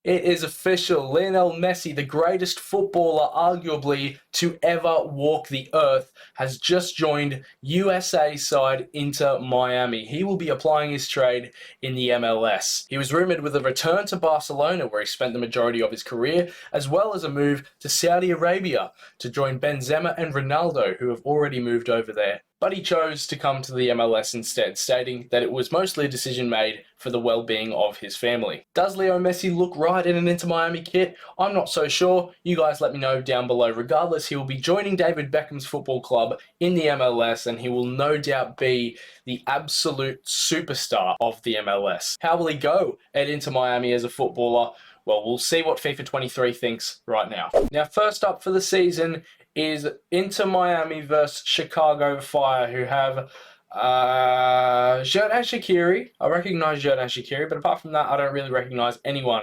It is official. Lionel Messi, the greatest footballer arguably to ever walk the earth, has just joined USA side Inter Miami. He will be applying his trade in the MLS. He was rumoured with a return to Barcelona, where he spent the majority of his career, as well as a move to Saudi Arabia to join Benzema and Ronaldo, who have already moved over there. But he chose to come to the MLS instead, stating that it was mostly a decision made for the well-being of his family. Does Leo Messi look right in an Inter Miami kit? I'm not so sure. You guys let me know down below. Regardless, he will be joining David Beckham's football club in the MLS, and he will no doubt be the absolute superstar of the MLS. How will he go at Inter Miami as a footballer? Well, we'll see what FIFA 23 thinks right now. Now, first up for the season is Inter Miami versus Chicago Fire, who have Xherdan Shaqiri. I recognise Xherdan Shaqiri, but apart from that, I don't really recognise anyone.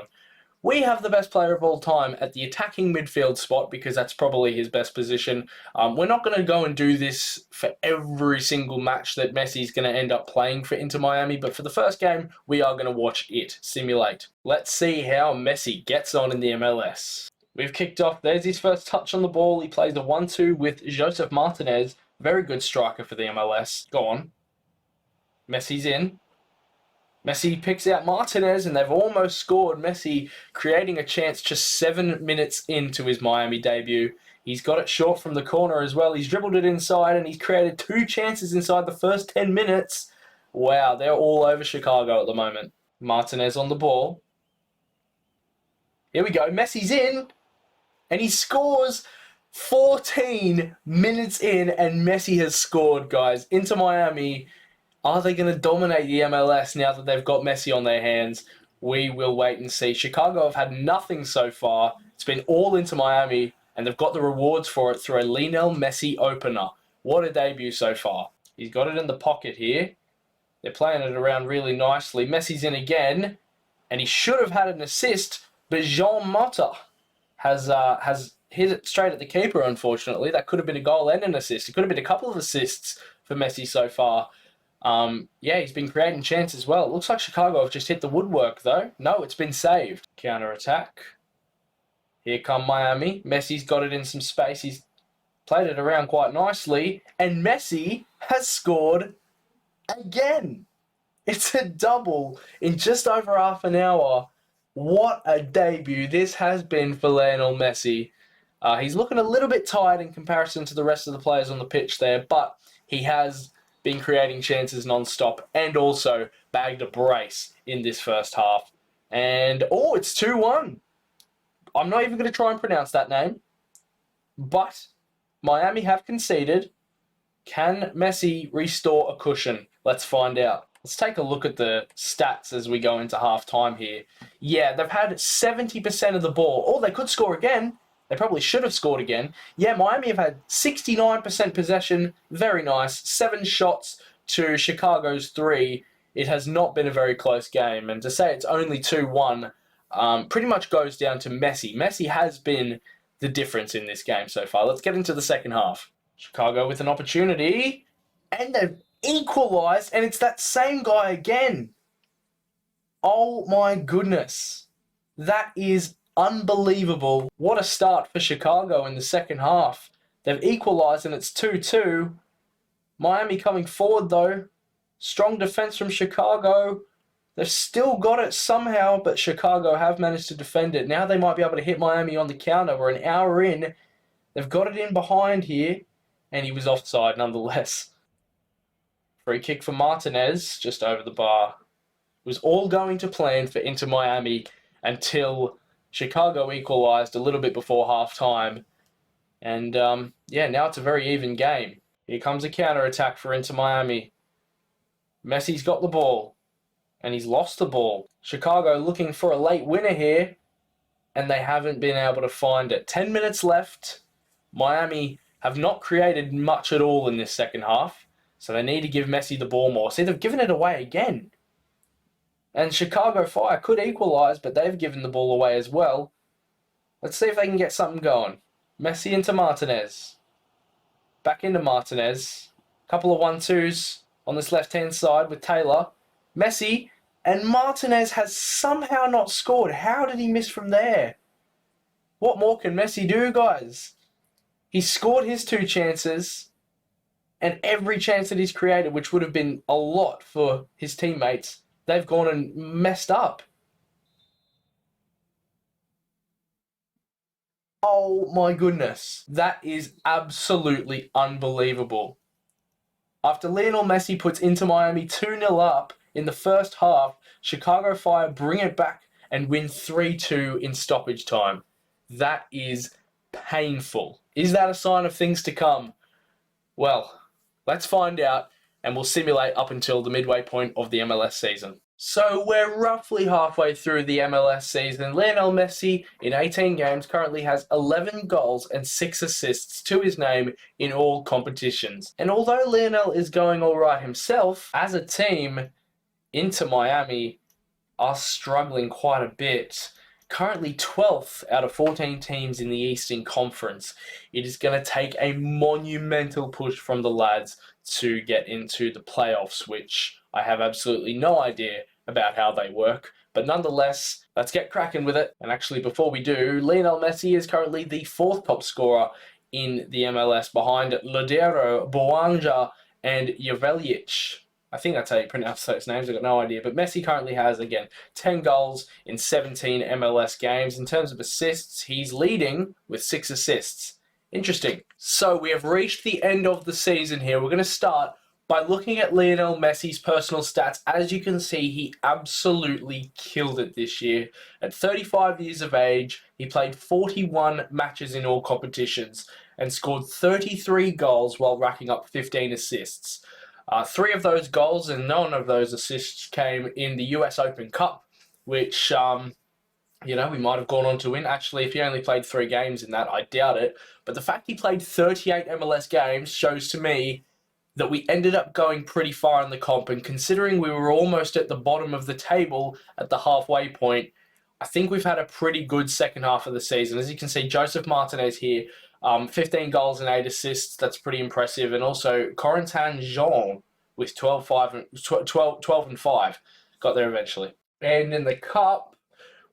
We have the best player of all time at the attacking midfield spot because that's probably his best position. We're not going to go and do this for every single match that Messi's going to end up playing for Inter Miami, but for the first game, we are going to watch it simulate. Let's see how Messi gets on in the MLS. We've kicked off. There's his first touch on the ball. He plays a 1-2 with Josef Martinez. Very good striker for the MLS. Go on. Messi's in. Messi picks out Martinez, and they've almost scored. Messi creating a chance just 7 minutes into his Miami debut. He's got it short from the corner as well. He's dribbled it inside, and he's created 2 chances inside the first 10 minutes. Wow, they're all over Chicago at the moment. Martinez on the ball. Here we go. Messi's in. And he scores 14 minutes in, and Messi has scored, guys. Inter Miami, are they going to dominate the MLS now that they've got Messi on their hands? We will wait and see. Chicago have had nothing so far. It's been all Inter Miami, and they've got the rewards for it through a Lionel Messi opener. What a debut so far. He's got it in the pocket here. They're playing it around really nicely. Messi's in again, and he should have had an assist, but Jean Mota has hit it straight at the keeper, unfortunately. That could have been a goal and an assist. It could have been a couple of assists for Messi so far. Yeah, he's been creating chances as well. It looks like Chicago have just hit the woodwork, though. No, it's been saved. Counter-attack. Here come Miami. Messi's got it in some space. He's played it around quite nicely. And Messi has scored again. It's a double in just over half an hour. What a debut this has been for Lionel Messi. He's looking a little bit tired in comparison to the rest of the players on the pitch there, but he has been creating chances non-stop and also bagged a brace in this first half. And, oh, it's 2-1. I'm not even going to try and pronounce that name, but Miami have conceded. Can Messi restore a cushion? Let's find out. Let's take a look at the stats as we go into half-time here. Yeah, they've had 70% of the ball. Oh, they could score again. They probably should have scored again. Yeah, Miami have had 69% possession. Very nice. 7 shots to Chicago's 3. It has not been a very close game. And to say it's only 2-1 pretty much goes down to Messi. Messi has been the difference in this game so far. Let's get into the second half. Chicago with an opportunity. And they've equalised, and it's that same guy again. Oh my goodness. That is unbelievable. What a start for Chicago in the second half. They've equalised and it's 2-2. Miami coming forward though. Strong defence from Chicago. They've still got it somehow, but Chicago have managed to defend it. Now they might be able to hit Miami on the counter. We're an hour in. They've got it in behind here, and he was offside nonetheless. Free kick for Martinez, just over the bar. It was all going to plan for Inter Miami until Chicago equalised a little bit before half-time. And, yeah, now it's a very even game. Here comes a counter-attack for Inter Miami. Messi's got the ball, and he's lost the ball. Chicago looking for a late winner here, and they haven't been able to find it. 10 minutes left. Miami have not created much at all in this second half. So they need to give Messi the ball more. See, they've given it away again. And Chicago Fire could equalise, but they've given the ball away as well. Let's see if they can get something going. Messi into Martinez. Back into Martinez. Couple of 1-2s on this left-hand side with Taylor. Messi And Martinez has somehow not scored. How did he miss from there? What more can Messi do, guys? He scored his 2 chances, and every chance that he's created, which would have been a lot for his teammates, they've gone and messed up. Oh my goodness. That is absolutely unbelievable. After Lionel Messi puts Inter Miami 2-0 up in the first half, Chicago Fire bring it back and win 3-2 in stoppage time. That is painful. Is that a sign of things to come? Well, let's find out, and we'll simulate up until the midway point of the MLS season. So we're roughly halfway through the MLS season. Lionel Messi, in 18 games, currently has 11 goals and 6 assists to his name in all competitions. And although Lionel is going all right himself, as a team, Inter Miami are struggling quite a bit. Currently 12th out of 14 teams in the Eastern Conference. It is going to take a monumental push from the lads to get into the playoffs, which I have absolutely no idea about how they work. But nonetheless, let's get cracking with it. And actually, before we do, Lionel Messi is currently the 4th top scorer in the MLS behind Ladero, Boanja, and Jovelic. I think that's how you pronounce those names. I've got no idea. But Messi currently has, again, 10 goals in 17 MLS games. In terms of assists, he's leading with 6 assists. Interesting. So we have reached the end of the season here. We're going to start by looking at Lionel Messi's personal stats. As you can see, he absolutely killed it this year. At 35 years of age, he played 41 matches in all competitions and scored 33 goals while racking up 15 assists. 3 of those goals and none of those assists came in the US Open Cup, which, we might have gone on to win. Actually, if he only played 3 games in that, I doubt it. But the fact he played 38 MLS games shows to me that we ended up going pretty far in the comp. And considering we were almost at the bottom of the table at the halfway point, I think we've had a pretty good second half of the season. As you can see, Joseph Martinez here, 15 goals and 8 assists. That's pretty impressive. And also Corentin Jean with 12 and 5. Got there eventually. And in the cup,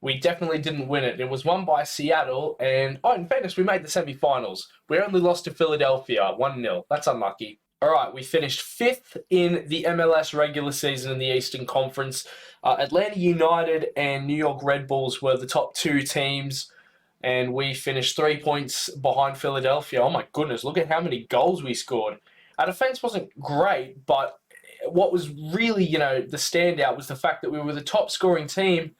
we definitely didn't win it. It was won by Seattle. And, in fairness, we made the semi-finals. We only lost to Philadelphia, 1-0. That's unlucky. All right, we finished 5th in the MLS regular season in the Eastern Conference. Atlanta United and New York Red Bulls were the top 2 teams, and we finished 3 points behind Philadelphia. Oh my goodness, look at how many goals we scored. Our defense wasn't great, but what was really, the standout was the fact that we were the top scoring team,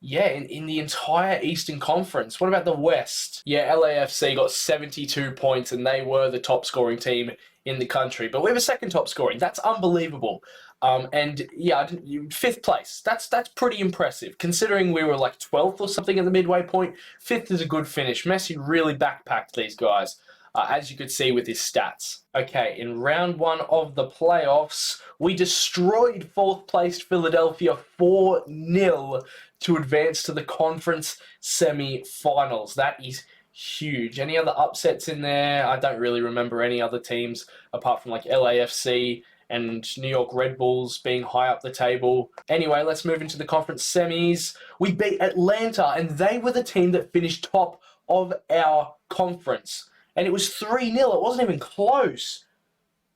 in the entire Eastern Conference. What about the West? Yeah, LAFC got 72 points, and they were the top scoring team in the country. But we were second top scoring. That's unbelievable. And 5th place. That's pretty impressive. Considering we were like 12th or something at the midway point, 5th is a good finish. Messi really backpacked these guys, as you could see with his stats. Okay, in round 1 of the playoffs, we destroyed 4th placed Philadelphia 4-0 to advance to the conference semi-finals. That is huge. Any other upsets in there? I don't really remember any other teams apart from like LAFC and New York Red Bulls being high up the table. Anyway, let's move into the conference semis. We beat Atlanta, and they were the team that finished top of our conference. And it was 3-0. It wasn't even close.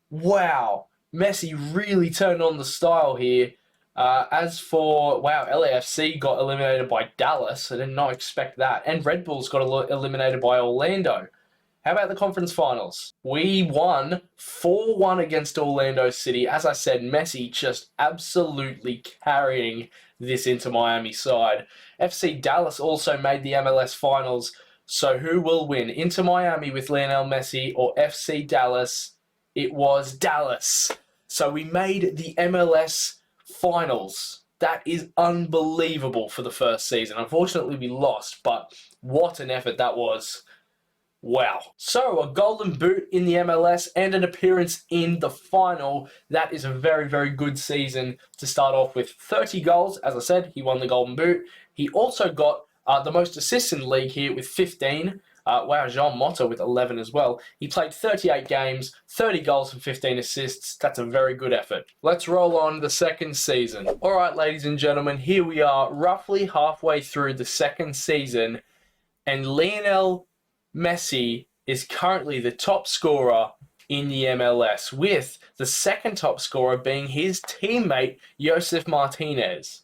Wow. Messi really turned on the style here. LAFC got eliminated by Dallas. I did not expect that. And Red Bulls got eliminated by Orlando. How about the conference finals? We won 4-1 against Orlando City. As I said, Messi just absolutely carrying this Inter Miami side. FC Dallas also made the MLS finals. So who will win? Inter Miami with Lionel Messi or FC Dallas? It was Dallas. So we made the MLS finals. That is unbelievable for the first season. Unfortunately, we lost, but what an effort that was. Wow. So, a golden boot in the MLS and an appearance in the final. That is a very, very good season to start off with. 30 goals. As I said, he won the golden boot. He also got the most assists in the league here with 15. Wow, Jean Mota with 11 as well. He played 38 games, 30 goals and 15 assists. That's a very good effort. Let's roll on the second season. All right, ladies and gentlemen, here we are roughly halfway through the second season, and Lionel Messi is currently the top scorer in the MLS, with the second top scorer being his teammate, Josef Martinez.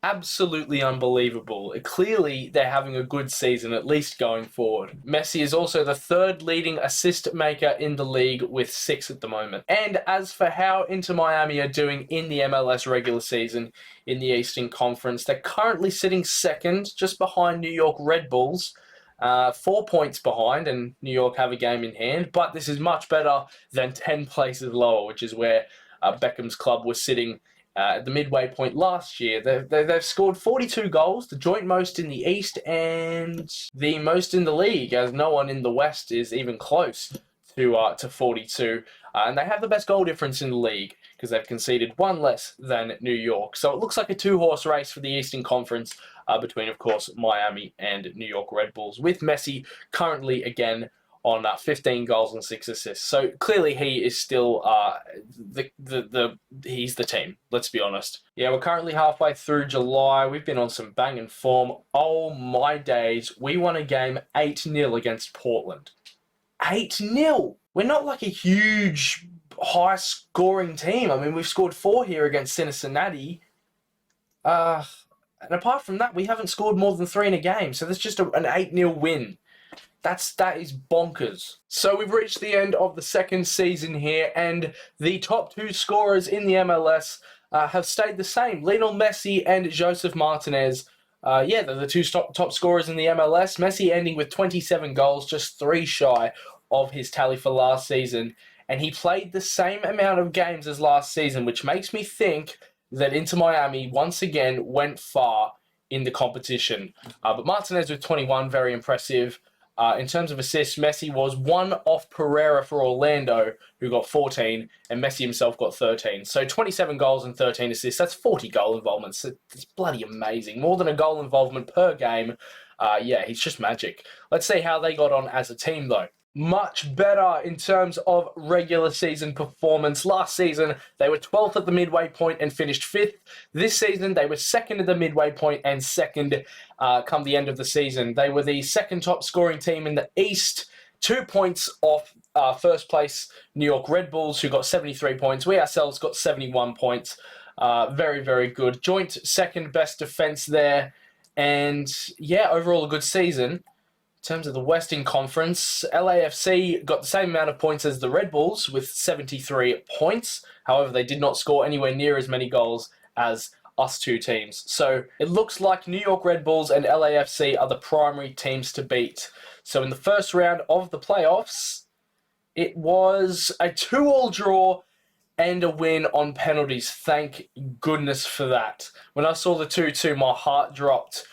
Absolutely unbelievable. Clearly, they're having a good season, at least going forward. Messi is also the third leading assist maker in the league with 6 at the moment. And as for how Inter Miami are doing in the MLS regular season in the Eastern Conference, they're currently sitting second, just behind New York Red Bulls. 4 points behind, and New York have a game in hand, but this is much better than 10 places lower, which is where Beckham's club was sitting at the midway point last year. They've scored 42 goals, the joint most in the East and the most in the league, as no one in the West is even close to 42. And they have the best goal difference in the league because they've conceded 1 less than New York. So it looks like a 2-horse race for the Eastern Conference between, of course, Miami and New York Red Bulls, with Messi currently, again, on 15 goals and 6 assists. So clearly he is still he's the team, let's be honest. Yeah, we're currently halfway through July. We've been on some banging form. Oh my days. We won a game 8-0 against Portland. 8-0. We're not like a huge high-scoring team. I mean, we've scored 4 here against Cincinnati. And apart from that, we haven't scored more than 3 in a game. So that's just an 8-0 win. That is bonkers. So we've reached the end of the second season here, and the top 2 scorers in the MLS have stayed the same. Lionel Messi and Josef Martinez. They're the 2 top scorers in the MLS. Messi ending with 27 goals, just 3 shy of his tally for last season. And he played the same amount of games as last season, which makes me think that Inter Miami once again went far in the competition. But Martinez with 21, very impressive. In terms of assists, Messi was 1 off Pereira for Orlando, who got 14, and Messi himself got 13. So 27 goals and 13 assists. That's 40 goal involvements. It's bloody amazing. More than a goal involvement per game. He's just magic. Let's see how they got on as a team, though. Much better in terms of regular season performance. Last season, they were 12th at the midway point and finished 5th. This season, they were 2nd at the midway point and 2nd come the end of the season. They were the 2nd top scoring team in the East, 2 points off first place New York Red Bulls, who got 73 points. We ourselves got 71 points. Very, very good. Joint 2nd best defense there. And yeah, overall a good season. In terms of the Western Conference, LAFC got the same amount of points as the Red Bulls with 73 points. However, they did not score anywhere near as many goals as us 2 teams. So it looks like New York Red Bulls and LAFC are the primary teams to beat. So in the first round of the playoffs, it was a 2-2 draw and a win on penalties. Thank goodness for that. When I saw the 2-2, my heart dropped.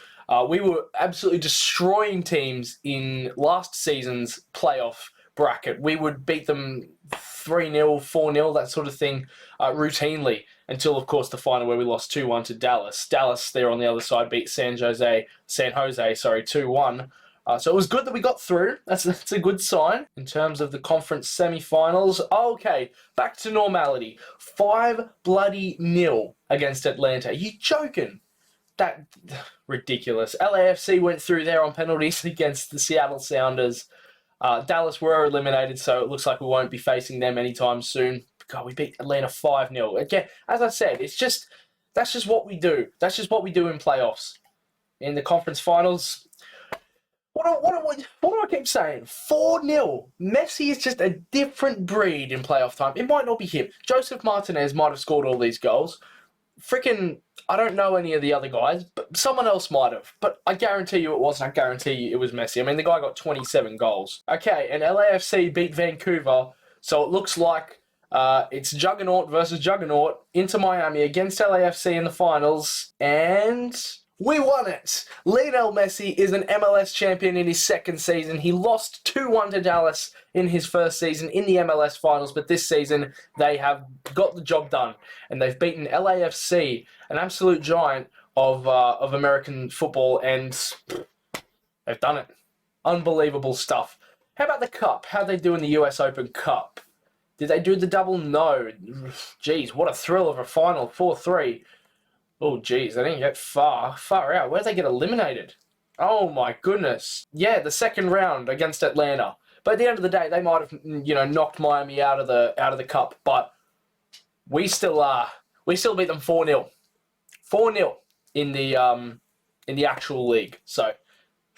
We were absolutely destroying teams in last season's playoff bracket. We would beat them 3-0, 4-0, that sort of thing, routinely, until, of course, the final where we lost 2-1 to Dallas. Dallas, there on the other side, beat San Jose, 2-1. So it was good that we got through. That's a good sign. In terms of the conference semi-finals, okay, back to normality. 5-0 against Atlanta. Are you joking? That ridiculous. LAFC went through there on penalties against the Seattle Sounders. Dallas were eliminated, so it looks like we won't be facing them anytime soon. God, we beat Atlanta 5-0. Again, as I said, that's just what we do. That's just what we do in playoffs. In the conference finals, what do I keep saying? 4-0. Messi is just a different breed in playoff time. It might not be him. Josef Martinez might have scored all these goals. I don't know any of the other guys, but someone else might have. But I guarantee you it wasn't. I guarantee you it was Messi. I mean, the guy got 27 goals. Okay, and LAFC beat Vancouver, so it looks like it's Juggernaut versus Juggernaut into Miami against LAFC in the finals, and we won it! Lionel Messi is an MLS champion in his 2nd season. He lost 2-1 to Dallas in his 1st season in the MLS finals, but this season they have got the job done, and they've beaten LAFC, an absolute giant of American football, and they've done it. Unbelievable stuff. How about the Cup? How'd they do in the US Open Cup? Did they do the double? No. Jeez, what a thrill of a final. 4-3. Oh, geez, they didn't get far out. Where did they get eliminated? Oh, my goodness. Yeah, the second round against Atlanta. But at the end of the day, they might have, knocked Miami out of the Cup. But we still beat them 4-0. 4-0 in the actual league. So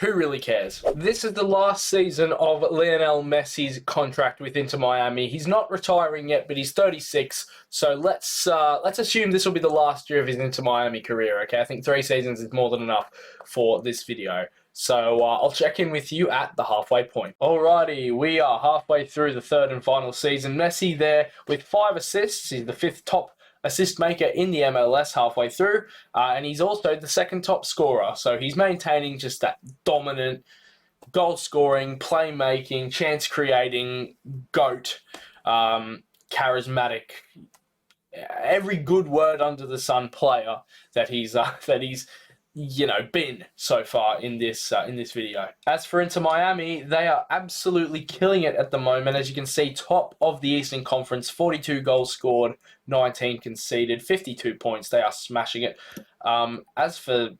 who really cares? This is the last season of Lionel Messi's contract with Inter Miami. He's not retiring yet, but he's 36. So let's assume this will be the last year of his Inter Miami career. Okay, I think 3 seasons is more than enough for this video. So I'll check in with you at the halfway point. Alrighty, we are halfway through the 3rd and final season. Messi there with 5 assists. He's the 5th top assist maker in the MLS halfway through, and he's also the 2nd top scorer. So he's maintaining just that dominant goal scoring, playmaking, chance creating, GOAT, charismatic, every good word under the sun player that he's been so far in this video. As for Inter Miami, they are absolutely killing it at the moment. As you can see, top of the Eastern Conference, 42 goals scored, 19 conceded, 52 points. They are smashing it. As for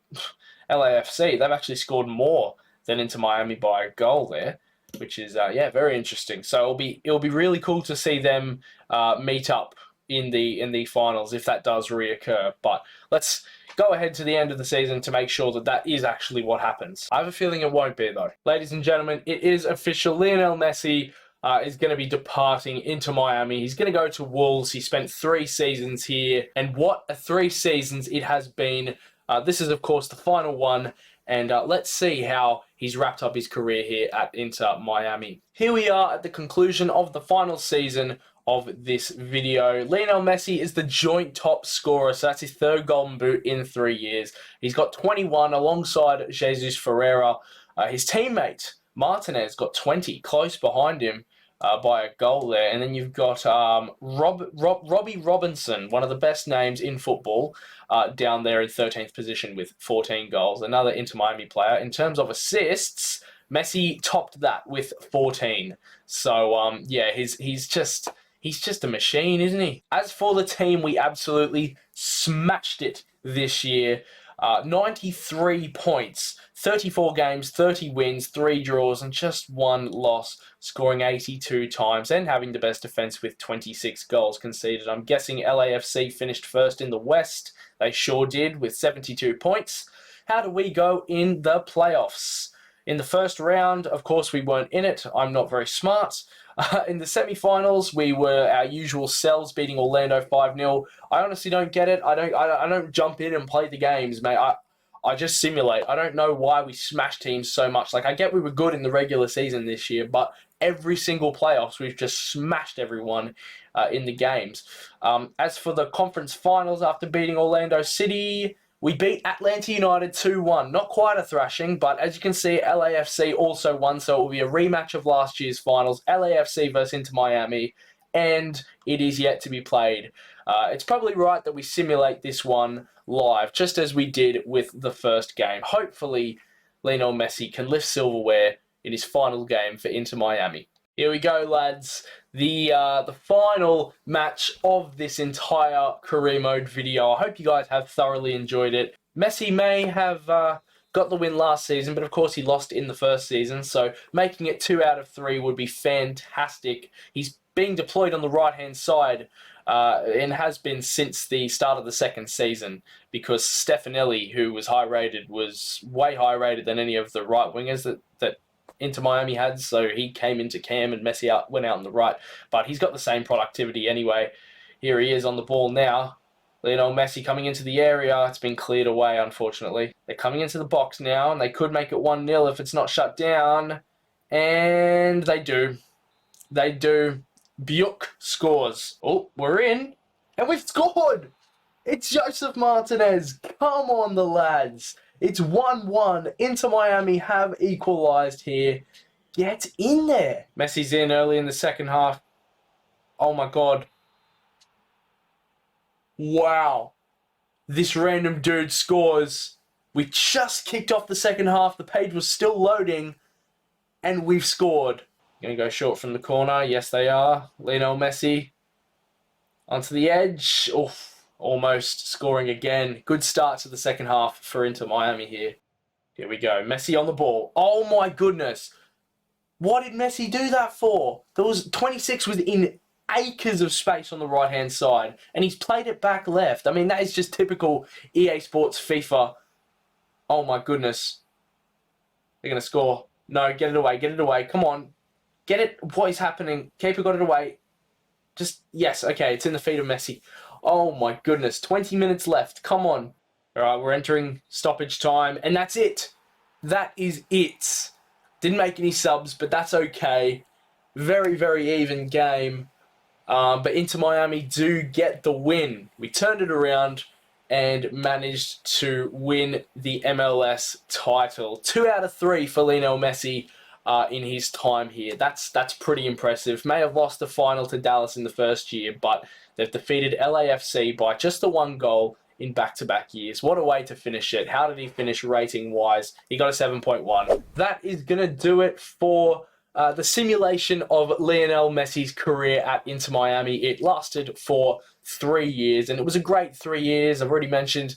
LAFC, they've actually scored more than Inter Miami by a goal there, which is very interesting. So it'll be really cool to see them meet up in the finals if that does reoccur. But let's go ahead to the end of the season to make sure that that is actually what happens. I have a feeling it won't be, though. Ladies and gentlemen, it is official. Lionel Messi is going to be departing into Miami. He's going to go to Wolves. He spent 3 seasons here, and what a 3 seasons it has been. This is, of course, the final one, and let's see how he's wrapped up his career here at Inter Miami. Here we are at the conclusion of the final season of this video. Lionel Messi is the joint top scorer, so that's his 3rd Golden Boot in 3 years. He's got 21 alongside Jesus Ferreira. His teammate, Martinez, got 20, close behind him by a goal there. And then you've got Robbie Robinson, one of the best names in football, down there in 13th position with 14 goals. Another Inter Miami player. In terms of assists, Messi topped that with 14. So, he's just a machine, isn't he? As for the team, we absolutely smashed it this year. 93 points, 34 games, 30 wins, 3 draws, and just 1 loss, scoring 82 times and having the best defense with 26 goals conceded. I'm guessing LAFC finished 1st in the West. They sure did with 72 points. How do we go in the playoffs? In the first round, of course, we weren't in it. I'm not very smart. In the semi-finals, we were our usual selves, beating Orlando 5-0. I honestly don't get it. I don't jump in and play the games, mate. I just simulate. I don't know why we smash teams so much. Like, I get we were good in the regular season this year, but every single playoffs, we've just smashed everyone in the games. As for the conference finals, after beating Orlando City, we beat Atlanta United 2-1. Not quite a thrashing, but as you can see, LAFC also won, so it will be a rematch of last year's finals, LAFC versus Inter Miami, and it is yet to be played. It's probably right that we simulate this one live, just as we did with the first game. Hopefully, Lionel Messi can lift silverware in his final game for Inter Miami. Here we go, lads. The final match of this entire career mode video. I hope you guys have thoroughly enjoyed it. Messi may have got the win last season, but of course he lost in the first season, so making it 2 out of 3 would be fantastic. He's being deployed on the right-hand side and has been since the start of the 2nd season, because Stefanelli, who was high-rated, was way higher-rated than any of the right-wingers that Inter Miami had, so he came into Cam and Messi went out on the right, but he's got the same productivity anyway. Here he is on the ball now. Lionel Messi coming into the area. It's been cleared away, unfortunately. They're coming into the box now, and they could make it 1-0 if it's not shut down. And they do. They do. Buick scores. Oh, we're in. And we've scored! It's Joseph Martinez. Come on, the lads. It's 1-1. Inter Miami have equalised here. Get in there. Messi's in early in the second half. Oh, my God. Wow. This random dude scores. We just kicked off the second half. The page was still loading. And we've scored. Going to go short from the corner. Yes, they are. Lionel Messi onto the edge. Oof, almost scoring again. Good start to the second half for Inter Miami here. Here we go. Messi on the ball. Oh my goodness. What did Messi do that for? There was 26 within acres of space on the right-hand side, and he's played it back left. I mean, that is just typical EA Sports FIFA. Oh my goodness. They're going to score. No, get it away, get it away. Come on. Get it. What is happening? Keeper got it away. Just, yes, okay, it's in the feet of Messi. Oh my goodness, 20 minutes left. Come on. All right, we're entering stoppage time, and that's it. That is it. Didn't make any subs, but that's okay. Very, very even game. But Inter Miami do get the win. We turned it around and managed to win the MLS title. 2 out of 3 for Lionel Messi in his time here. That's pretty impressive. May have lost the final to Dallas in the first year, but they've defeated LAFC by just the 1 goal in back-to-back years. What a way to finish it. How did he finish rating-wise? He got a 7.1. That is going to do it for the simulation of Lionel Messi's career at Inter Miami. It lasted for 3 years, and it was a great 3 years. I've already mentioned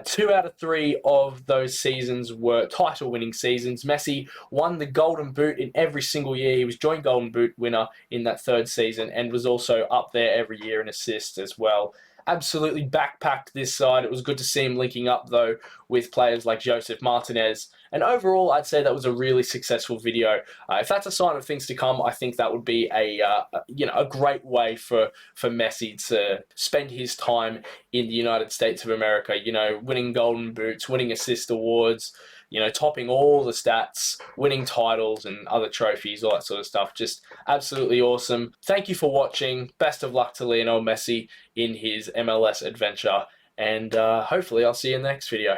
2 out of 3 of those seasons were title-winning seasons. Messi won the Golden Boot in every single year. He was joint Golden Boot winner in that 3rd season and was also up there every year in assists as well. Absolutely backpacked this side. It was good to see him linking up, though, with players like Joseph Martinez. And overall, I'd say that was a really successful video. If that's a sign of things to come, I think that would be a great way for Messi to spend his time in the United States of America. You know, winning Golden Boots, winning assist awards, you know, topping all the stats, winning titles and other trophies, all that sort of stuff. Just absolutely awesome. Thank you for watching. Best of luck to Lionel Messi in his MLS adventure. And hopefully I'll see you in the next video.